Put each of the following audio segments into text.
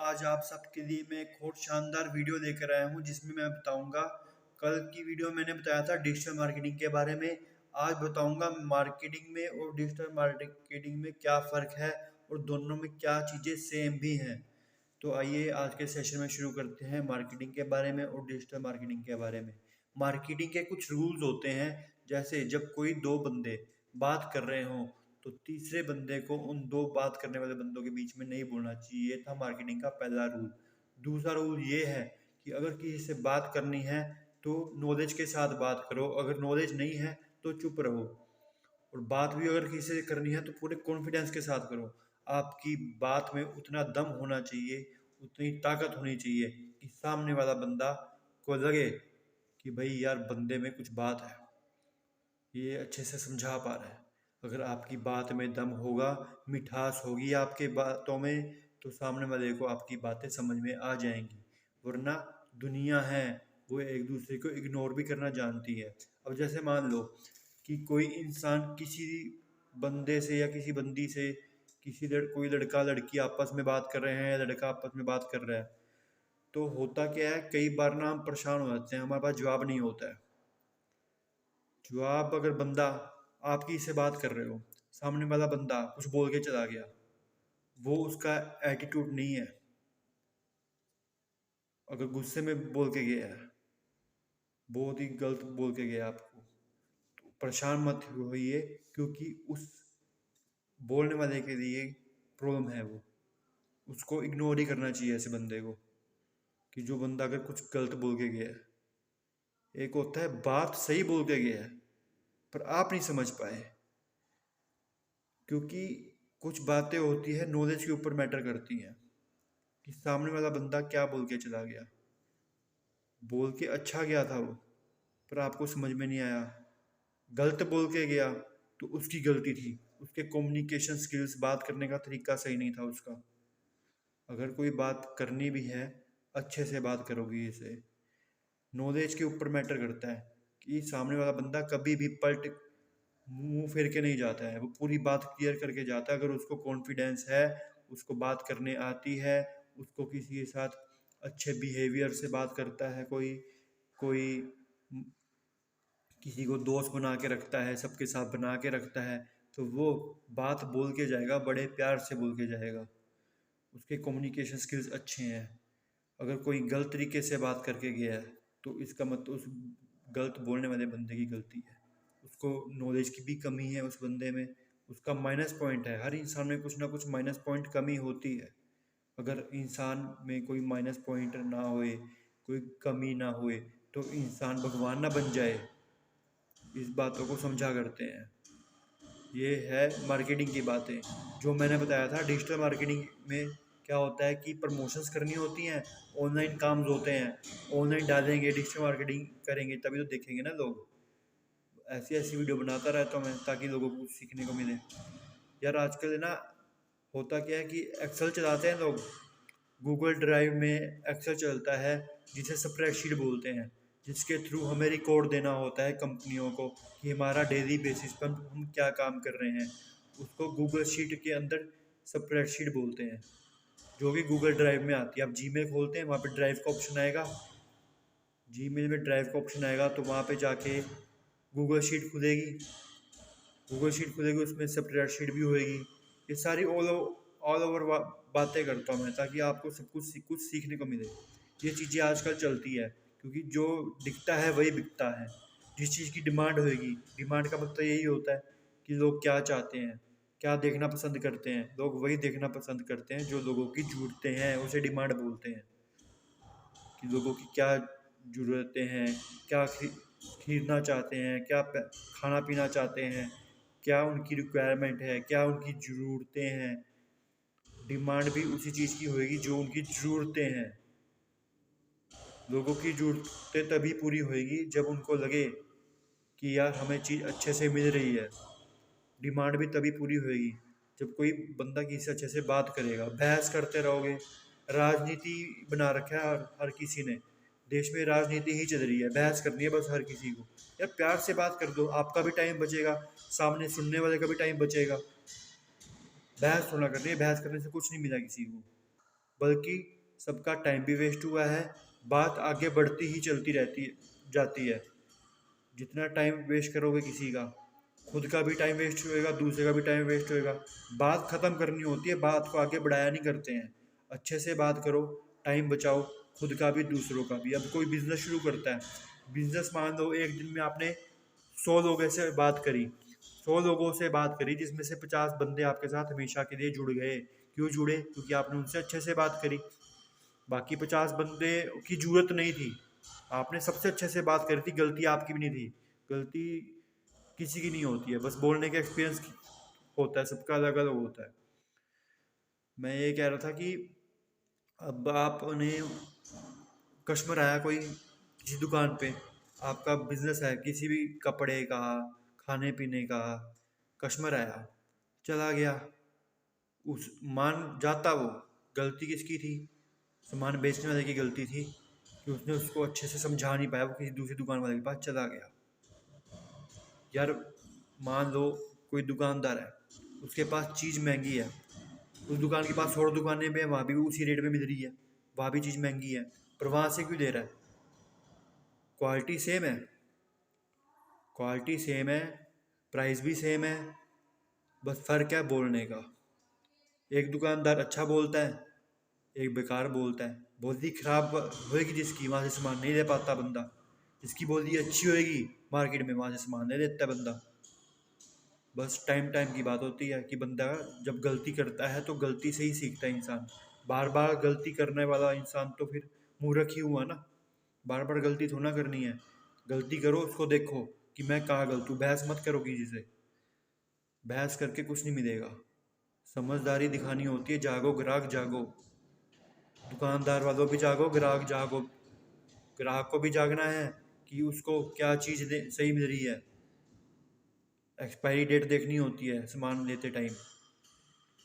आज आप सबके लिए मैं एक और शानदार वीडियो लेकर आया हूँ जिसमें मैं बताऊंगा। कल की वीडियो मैंने बताया था डिजिटल मार्केटिंग के बारे में। आज बताऊंगा मार्केटिंग में और डिजिटल मार्केटिंग में क्या फ़र्क है और दोनों में क्या चीज़ें सेम भी हैं। तो आइए आज के सेशन में शुरू करते हैं मार्केटिंग के बारे में और डिजिटल मार्केटिंग के बारे में। मार्केटिंग के कुछ रूल्स होते हैं, जैसे जब कोई दो बंदे बात कर रहे हों तो तीसरे बंदे को उन दो बात करने वाले बंदों के बीच में नहीं बोलना चाहिए। ये था मार्केटिंग का पहला रूल। दूसरा रूल ये है कि अगर किसी से बात करनी है तो नॉलेज के साथ बात करो, अगर नॉलेज नहीं है तो चुप रहो। और बात भी अगर किसी से करनी है तो पूरे कॉन्फिडेंस के साथ करो। आपकी बात में उतना दम होना चाहिए, उतनी ताकत होनी चाहिए कि सामने वाला बंदा को लगे कि भाई यार बंदे में कुछ बात है, ये अच्छे से समझा पा रहा है। अगर आपकी बात में दम होगा, मिठास होगी आपके बातों में, तो सामने वाले को आपकी बातें समझ में आ जाएंगी। वरना दुनिया है वो एक दूसरे को इग्नोर भी करना जानती है। अब जैसे मान लो कि कोई इंसान किसी बंदे से या किसी बंदी से, कोई लड़का लड़की आपस में बात कर रहे हैं या लड़का आपस में बात कर रहा है, तो होता क्या है, कई बार ना हम परेशान हो जाते हैं, हमारे पास जवाब नहीं होता है। जवाब, अगर बंदा आपकी से बात कर रहे हो, सामने वाला बंदा कुछ बोल के चला गया, वो उसका एटीट्यूड नहीं है। अगर गुस्से में बोल के गया है, बहुत ही गलत बोल के गया आपको, तो परेशान मत होइए, क्योंकि उस बोलने वाले के लिए प्रॉब्लम है। वो उसको इग्नोर ही करना चाहिए ऐसे बंदे को, कि जो बंदा अगर कुछ गलत बोल के गया है। एक होता है बात सही बोल के गया है पर आप नहीं समझ पाए, क्योंकि कुछ बातें होती है नॉलेज के ऊपर मैटर करती हैं कि सामने वाला बंदा क्या बोल के चला गया। बोल के अच्छा गया था वो, पर आपको समझ में नहीं आया। गलत बोल के गया तो उसकी गलती थी, उसके कम्युनिकेशन स्किल्स, बात करने का तरीका सही नहीं था उसका। अगर कोई बात करनी भी है, अच्छे से बात करोगी। इसे नॉलेज के ऊपर मैटर करता है कि सामने वाला बंदा कभी भी पलट मुंह फेर के नहीं जाता है, वो पूरी बात क्लियर करके जाता है। अगर उसको कॉन्फिडेंस है, उसको बात करने आती है, उसको किसी के साथ अच्छे बिहेवियर से बात करता है, कोई कोई किसी को दोस्त बना के रखता है, सबके साथ बना के रखता है, तो वो बात बोल के जाएगा, बड़े प्यार से बोल के जाएगा। उसके कम्युनिकेशन स्किल्स अच्छे हैं। अगर कोई गलत तरीके से बात करके गया है तो इसका मतलब उस गलत बोलने वाले बंदे की गलती है। उसको नॉलेज की भी कमी है उस बंदे में, उसका माइनस पॉइंट है। हर इंसान में कुछ ना कुछ माइनस पॉइंट कमी होती है। अगर इंसान में कोई माइनस पॉइंट ना होए, कोई कमी ना होए, तो इंसान भगवान ना बन जाए। इस बातों को समझा करते हैं। ये है मार्केटिंग की बातें जो मैंने बताया था। डिजिटल मार्केटिंग में क्या होता है कि प्रमोशंस करनी होती हैं, ऑनलाइन काम होते हैं, ऑनलाइन डालेंगे, डिजिटल मार्केटिंग करेंगे तभी तो देखेंगे ना लोग। ऐसी ऐसी वीडियो बनाता रहता हूँ मैं ताकि लोगों को सीखने को मिले। यार आजकल ना होता क्या है कि एक्सेल चलाते हैं लोग, गूगल ड्राइव में एक्सेल चलता है जिसे स्प्रेडशीट बोलते हैं, जिसके थ्रू हमें रिकॉर्ड देना होता है कंपनियों को कि हमारा डेली बेसिस पर हम क्या काम कर रहे हैं। उसको गूगल शीट के अंदर स्प्रेडशीट बोलते हैं, जो कि गूगल ड्राइव में आती है। आप जीमेल खोलते हैं, वहाँ पे ड्राइव का ऑप्शन आएगा, जीमेल में ड्राइव का ऑप्शन आएगा, तो वहाँ पे जाके गूगल शीट खुलेगी। गूगल शीट खुलेगी, उसमें स्प्रेडशीट भी होएगी। ये सारी ऑल ओवर बातें करता हूँ मैं, ताकि आपको सब कुछ सीखने को मिले। ये चीज़ें आजकल चलती है, क्योंकि जो दिखता है वही बिकता है। जिस चीज़ की डिमांड होएगी, डिमांड का मतलब यही होता है कि लोग क्या चाहते हैं, क्या देखना पसंद करते हैं। लोग वही देखना पसंद करते हैं जो लोगों की ज़रूरतें हैं, उसे डिमांड बोलते हैं। कि लोगों की क्या ज़रूरतें हैं, क्या खरीदना चाहते हैं, क्या खाना पीना चाहते हैं, क्या उनकी रिक्वायरमेंट है, क्या उनकी ज़रूरतें हैं। डिमांड भी उसी चीज़ की होएगी जो उनकी ज़रूरतें हैं। लोगों की ज़रूरतें तभी पूरी होएगी जब उनको लगे कि यार हमें चीज़ अच्छे से मिल रही है। डिमांड भी तभी पूरी होएगी जब कोई बंदा किसी से अच्छे से बात करेगा। बहस करते रहोगे, राजनीति बना रखा है हर किसी ने, देश में राजनीति ही चल रही है, बहस करनी है बस हर किसी को। यार प्यार से बात कर दो, आपका भी टाइम बचेगा, सामने सुनने वाले का भी टाइम बचेगा। बहस थोड़ा करनी है, बहस करने से कुछ नहीं मिला किसी को, बल्कि सबका टाइम भी वेस्ट हुआ है, बात आगे बढ़ती ही चलती रहती जाती है। जितना टाइम वेस्ट करोगे किसी का, खुद का भी टाइम वेस्ट होएगा, दूसरे का भी टाइम वेस्ट होएगा। बात ख़त्म करनी होती है, बात को आगे बढ़ाया नहीं करते हैं। अच्छे से बात करो, टाइम बचाओ, खुद का भी दूसरों का भी। अब कोई बिजनेस शुरू करता है, बिजनेस मान लो एक दिन में आपने 100 लोगों से बात करी, 100 लोगों से बात करी, जिसमें से 50 बंदे आपके साथ हमेशा के लिए जुड़ गए। क्यों जुड़े? क्योंकि आपने उनसे अच्छे से बात करी। बाकी 50 बंदे की जरूरत नहीं थी, आपने सबसे अच्छे से बात करी थी। गलती आपकी भी नहीं थी, गलती किसी की नहीं होती है, बस बोलने का एक्सपीरियंस होता है, सबका अलग अलग होता है। मैं ये कह रहा था कि अब आपने, कस्टमर आया कोई किसी दुकान पे, आपका बिजनेस है किसी भी कपड़े का, खाने पीने का, कस्टमर आया, चला गया, उस मान जाता वो, गलती किसकी थी? सामान बेचने वाले की गलती थी कि उसने उसको अच्छे से समझा नहीं पाया, वो किसी दूसरी दुकान वाले के पास चला गया। यार मान लो कोई दुकानदार है, उसके पास चीज़ महंगी है, उस दुकान के पास और दुकानें भी हैं, वहाँ भी उसी रेट में मिल रही है, वहाँ भी चीज़ महंगी है, पर वहाँ से क्यों दे रहा है? क्वालिटी सेम है, क्वालिटी सेम है, प्राइस भी सेम है, बस फ़र्क है बोलने का। एक दुकानदार अच्छा बोलता है, एक बेकार बोलता है। बोली खराब होएगी जिसकी, वहाँ से सामान नहीं ले पाता बंदा। जिसकी बोली अच्छी होएगी मार्केट में, वहाँ से सामान ले लेता है बंदा। बस टाइम टाइम की बात होती है कि बंदा जब गलती करता है तो गलती से ही सीखता है इंसान। बार बार गलती करने वाला इंसान तो फिर मूर्ख ही हुआ ना। बार बार गलती थोड़ा ना करनी है, गलती करो, उसको देखो कि मैं कहाँ गलत हूँ। बहस मत करो किसी से, बहस करके कुछ नहीं मिलेगा। समझदारी दिखानी होती है, जागो ग्राहक जागो। दुकानदार वालों भी जागो, ग्राहक जागो। ग्राहक को भी जागना है कि उसको क्या चीज़ सही मिल रही है। एक्सपायरी डेट देखनी होती है सामान लेते टाइम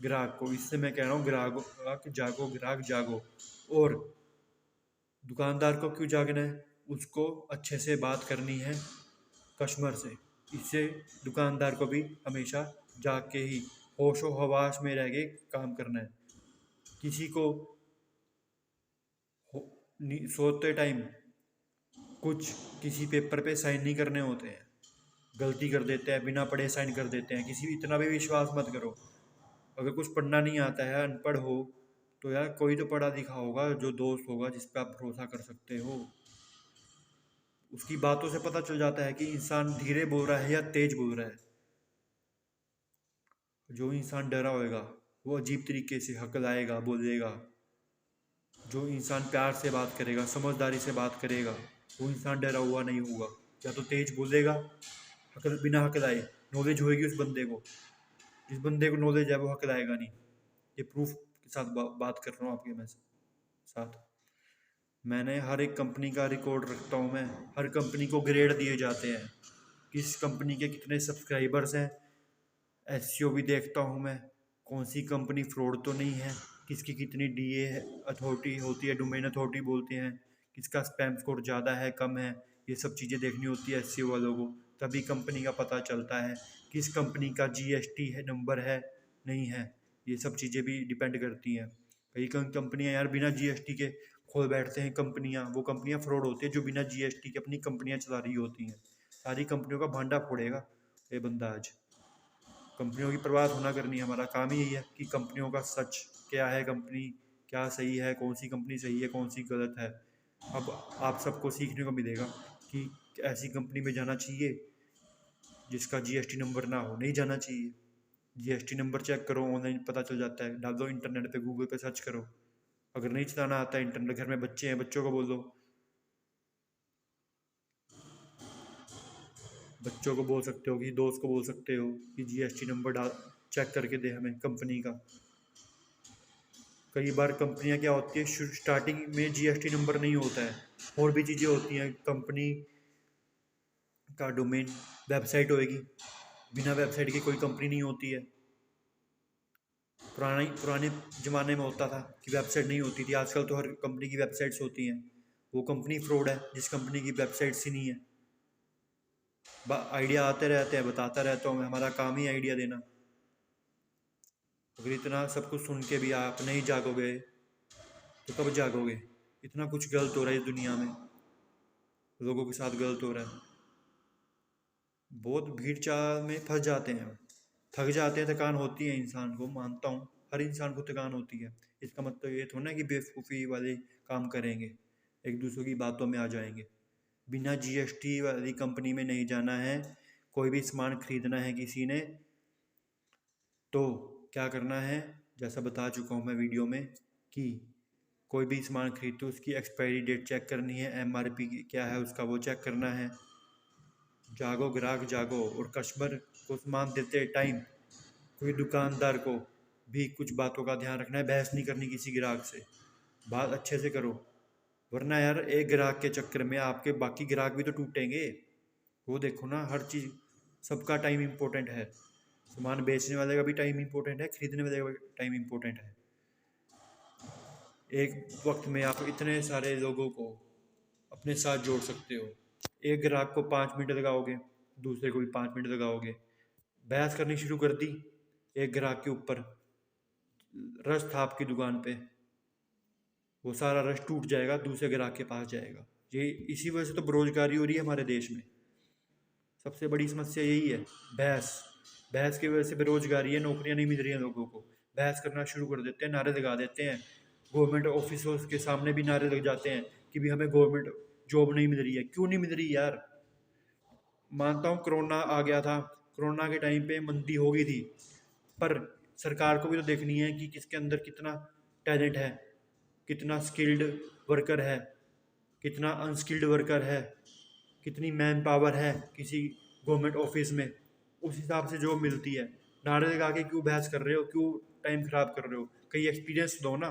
ग्राहक को। इससे मैं कह रहा हूँ ग्राहक जागो, ग्राहक जागो। और दुकानदार को क्यों जागना है? उसको अच्छे से बात करनी है कस्टमर से। इससे दुकानदार को भी हमेशा जाग के ही होशो हवास में रह के काम करना है। किसी को सोते टाइम कुछ किसी पेपर पे साइन नहीं करने होते हैं, गलती कर देते हैं, बिना पढ़े साइन कर देते हैं। किसी इतना भी विश्वास मत करो। अगर कुछ पढ़ना नहीं आता है, अनपढ़ हो, तो यार कोई तो पढ़ा लिखा होगा, जो दोस्त होगा जिस पे आप भरोसा कर सकते हो। उसकी बातों से पता चल जाता है कि इंसान धीरे बोल रहा है या तेज बोल रहा है। जो इंसान डरा होएगा वो अजीब तरीके से हकलाएगा, बोलेगा। जो इंसान प्यार से बात करेगा, समझदारी से बात करेगा, वो इंसान डरा हुआ नहीं होगा। या तो तेज बोलेगा, बिना हकलाए, नॉलेज होएगी उस बंदे को। जिस बंदे को नॉलेज है वो हकलाएगा नहीं। ये प्रूफ के साथ बात कर रहा हूँ आपके मैं साथ। मैंने हर एक कंपनी का रिकॉर्ड रखता हूँ। मैं हर कंपनी को ग्रेड दिए जाते हैं, किस कंपनी के कितने सब्सक्राइबर्स हैं। एसईओ भी देखता हूँ मैं, कौन सी कंपनी फ्रॉड तो नहीं है, किसकी कितनी डीए अथॉरिटी होती है, डोमेन अथॉरिटी बोलते हैं, किसका स्पैम स्कोर ज़्यादा है कम है। ये सब चीज़ें देखनी होती है एसईओ वालों को, तभी कंपनी का पता चलता है। किस कंपनी का जीएसटी है नंबर है नहीं है, ये सब चीज़ें भी डिपेंड करती हैं। कई कंपनियां यार बिना जीएसटी के खोल बैठते हैं कंपनियां, वो कंपनियां फ्रॉड होती है जो बिना जीएसटी के अपनी कंपनियां चला रही होती हैं। सारी कंपनियों का भांडा फोड़ेगा ये बंदा आज। कंपनियों की परवाह होना करनी है, हमारा काम ही यही है कि कंपनियों का सच क्या है, कंपनी क्या सही है, कौन सी कंपनी सही है, कौन सी गलत है। अब आप सबको सीखने को मिलेगा कि ऐसी कंपनी में जाना चाहिए जिसका जीएसटी नंबर ना हो, नहीं जाना चाहिए। जीएसटी नंबर चेक करो, ऑनलाइन पता चल जाता है, डाल दो इंटरनेट पे, गूगल पे सर्च करो। अगर नहीं चलाना आता है इंटरनेट, घर में बच्चे हैं, बच्चों को बोल दो, बच्चों को बोल सकते हो, कि दोस्त को बोल सकते हो कि जीएसटी नंबर डाल चेक करके दे हमें कंपनी का। कई बार कंपनियां क्या होती है, स्टार्टिंग में जीएसटी नंबर नहीं होता है, और भी चीज़ें होती हैं। कंपनी का डोमेन वेबसाइट होएगी, बिना वेबसाइट की कोई कंपनी नहीं होती है। पुराने ज़माने में होता था कि वेबसाइट नहीं होती थी, आजकल तो हर कंपनी की वेबसाइट्स होती हैं। वो कंपनी फ्रॉड है जिस कंपनी की वेबसाइट्स ही नहीं है। आइडिया आते रहते हैं, बताता रहता हूँ मैं, हमारा काम ही आइडिया देना। अगर इतना सब कुछ सुन के भी आप नहीं जागोगे तो कब जागोगे? इतना कुछ गलत हो रहा है इस दुनिया में, लोगों के साथ गलत हो रहा है। बहुत भीड़ चाल में फंस जाते हैं, थक जाते हैं, थकान होती है इंसान को, मानता हूँ हर इंसान को थकान होती है। इसका मतलब ये थोड़ा ना कि बेवकूफ़ी वाले काम करेंगे, एक दूसरे की बातों में आ जाएंगे। बिना जीएसटी वाली कंपनी में नहीं जाना है। कोई भी सामान खरीदना है किसी ने तो क्या करना है, जैसा बता चुका हूँ मैं वीडियो में, कि कोई भी सामान खरीदते उसकी एक्सपायरी डेट चेक करनी है, एमआरपी क्या है उसका वो चेक करना है। जागो ग्राहक जागो। और कस्टमर को सामान देते टाइम कोई दुकानदार को भी कुछ बातों का ध्यान रखना है, बहस नहीं करनी किसी ग्राहक से, बात अच्छे से करो, वरना यार एक ग्राहक के चक्कर में आपके बाकी ग्राहक भी तो टूटेंगे। वो देखो ना, हर चीज़, सबका टाइम इम्पोर्टेंट है। सामान बेचने वाले का भी टाइम इम्पोर्टेंट है, खरीदने वाले का भी टाइम इम्पोर्टेंट है। एक वक्त में आप इतने सारे लोगों को अपने साथ जोड़ सकते हो। एक ग्राहक को 5 मिनट लगाओगे, दूसरे को भी 5 मिनट लगाओगे, बहस करनी शुरू कर दी एक ग्राहक के ऊपर, रश था आपकी दुकान पे, वो सारा रश टूट जाएगा, दूसरे ग्राहक के पास जाएगा। ये इसी वजह से तो बेरोजगारी हो रही है हमारे देश में। सबसे बड़ी समस्या यही है, बहस। बहस की वजह से बेरोजगारी है, नौकरियां नहीं मिल रही हैं लोगों को। बहस करना शुरू कर देते हैं, नारे लगा देते हैं, गवर्नमेंट ऑफिसों के सामने भी नारे लग जाते हैं कि भी हमें गवर्नमेंट जॉब नहीं मिल रही है। क्यों नहीं मिल रही यार? मानता हूँ कोरोना आ गया था, कोरोना के टाइम पे मंदी हो गई थी, पर सरकार को भी तो देखनी है कि किसके अंदर कितना टैलेंट है, कितना स्किल्ड वर्कर है, कितना अनस्किल्ड वर्कर है, कितनी मैन पावर है किसी गवर्नमेंट ऑफिस में, उस हिसाब से जॉब मिलती है। नारे लगा के क्यों बहस कर रहे हो, क्यों टाइम ख़राब कर रहे हो? कहीं एक्सपीरियंस दो ना,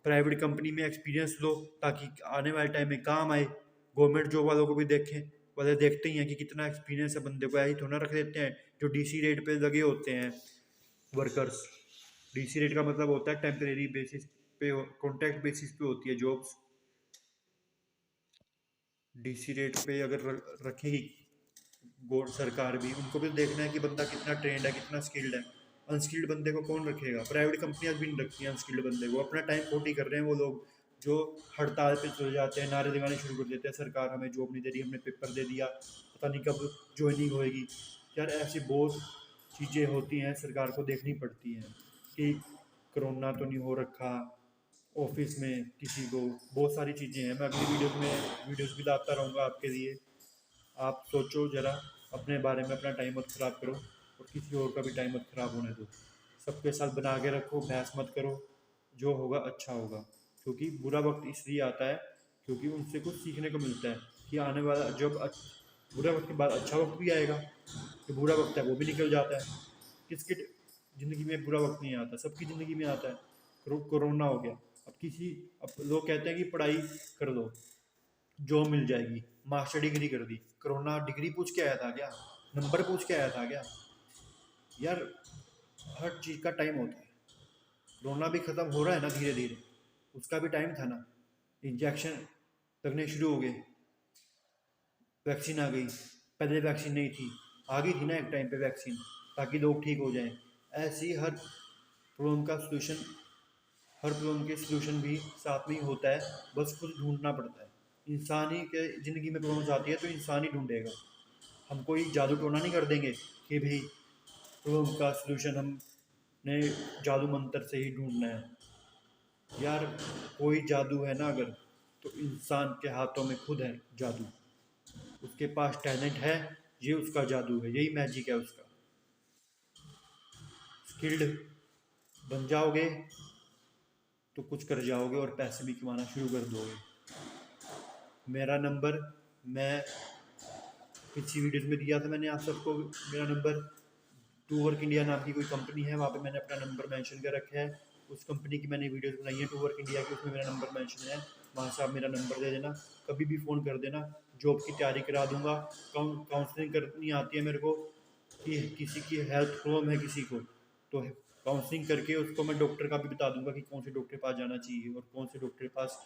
प्राइवेट कंपनी में एक्सपीरियंस दो ताकि आने वाले टाइम में काम आए। गवर्नमेंट जॉब वालों को भी देखें, वाले देखते ही हैं कि कितना एक्सपीरियंस है बंदे को, ऐसे थोड़ा रख देते हैं जो डीसी रेट पे लगे होते हैं वर्कर्स। डीसी रेट का मतलब होता है टेम्परेरी बेसिस पे, कॉन्ट्रैक्ट बेसिस पे होती है जॉब्स। डीसी रेट पे अगर रखेगी गौर सरकार भी, उनको भी देखना है कि बंदा कितना ट्रेंड है, कितना स्किल्ड है। अनस्किल्ड बंदे को कौन रखेगा? प्राइवेट कंपनियां भी नहीं रखती हैं अनस्किल्ड बंदे को। अपना टाइम खोटी कर रहे हैं वो लोग जो हड़ताल पे चले जाते हैं, नारे लगाने शुरू कर देते हैं, सरकार हमें जॉब नहीं दे रही, हमने पेपर दे दिया, पता नहीं कब ज्वाइनिंग होएगी। यार ऐसी बहुत चीज़ें होती हैं, सरकार को देखनी पड़ती हैं कि कोरोना तो नहीं हो रखा ऑफिस में किसी को। बहुत सारी चीज़ें हैं, मैं अगली वीडियोस भी लाता रहूँगा आपके लिए। आप सोचो ज़रा अपने बारे में, अपना टाइम मत ख़राब करो और किसी और का भी टाइम मत ख़राब होने दो। सबके साथ बना के रखो, बहस मत करो, जो होगा अच्छा होगा। क्योंकि बुरा वक्त इसलिए आता है क्योंकि उनसे कुछ सीखने को मिलता है कि आने वाला जब बुरा वक्त के बाद अच्छा वक्त भी आएगा, जो बुरा वक्त है वो भी निकल जाता है। किसकी ज़िंदगी में बुरा वक्त नहीं आता? सबकी ज़िंदगी में आता है। कोरोना हो गया, अब लोग कहते हैं कि पढ़ाई कर लो, जॉब मिल जाएगी, मास्टर डिग्री कर दी। कोरोना डिग्री पूछ के आया था क्या? नंबर पूछ के आया था क्या? यार हर चीज़ का टाइम होता है। कोरोना भी ख़त्म हो रहा है ना धीरे धीरे, उसका भी टाइम था ना। इंजेक्शन लगने शुरू हो गए, वैक्सीन आ गई, पहले वैक्सीन नहीं थी, आ गई थी ना एक टाइम पे वैक्सीन, ताकि लोग ठीक हो जाएं। ऐसे ही हर प्रॉब्लम का सलूशन, हर प्रॉब्लम के सलूशन भी साथ में ही होता है, बस खुद ढूंढना पड़ता है। इंसान ही के ज़िंदगी में प्रॉब्लम्स आती है तो इंसान ही ढूंढेगा। हम कोई जादू टोना नहीं कर देंगे कि भाई प्रॉब्लम का सलूशन हमने जादू मंत्र से ही ढूंढना है। यार कोई जादू है ना अगर, तो इंसान के हाथों में खुद है जादू। उसके पास टैलेंट है, ये उसका जादू है, यही मैजिक है उसका। स्किल्ड बन जाओगे तो कुछ कर जाओगे और पैसे भी कमाना शुरू कर दोगे। मेरा नंबर मैं पिछली वीडियोस में दिया था मैंने आप सबको। मेरा नंबर टू वर्क इंडिया नाम की कोई कंपनी है, वहाँ पे मैंने अपना नंबर मेंशन कर रखा है। उस कंपनी की मैंने वीडियोस बनाई है टू वर्क इंडिया की, उसमें मेरा नंबर मेंशन है। वहाँ से आप मेरा नंबर दे देना, कभी भी फ़ोन कर देना। जॉब की तैयारी करा दूँगा। काउंसलिंग करनी आती है मेरे को कि किसी की हेल्थ प्रॉब्लम है किसी को, तो काउंसलिंग करके उसको मैं डॉक्टर का भी बता दूंगा कि कौन से डॉक्टर के पास जाना चाहिए और कौन से डॉक्टर के पास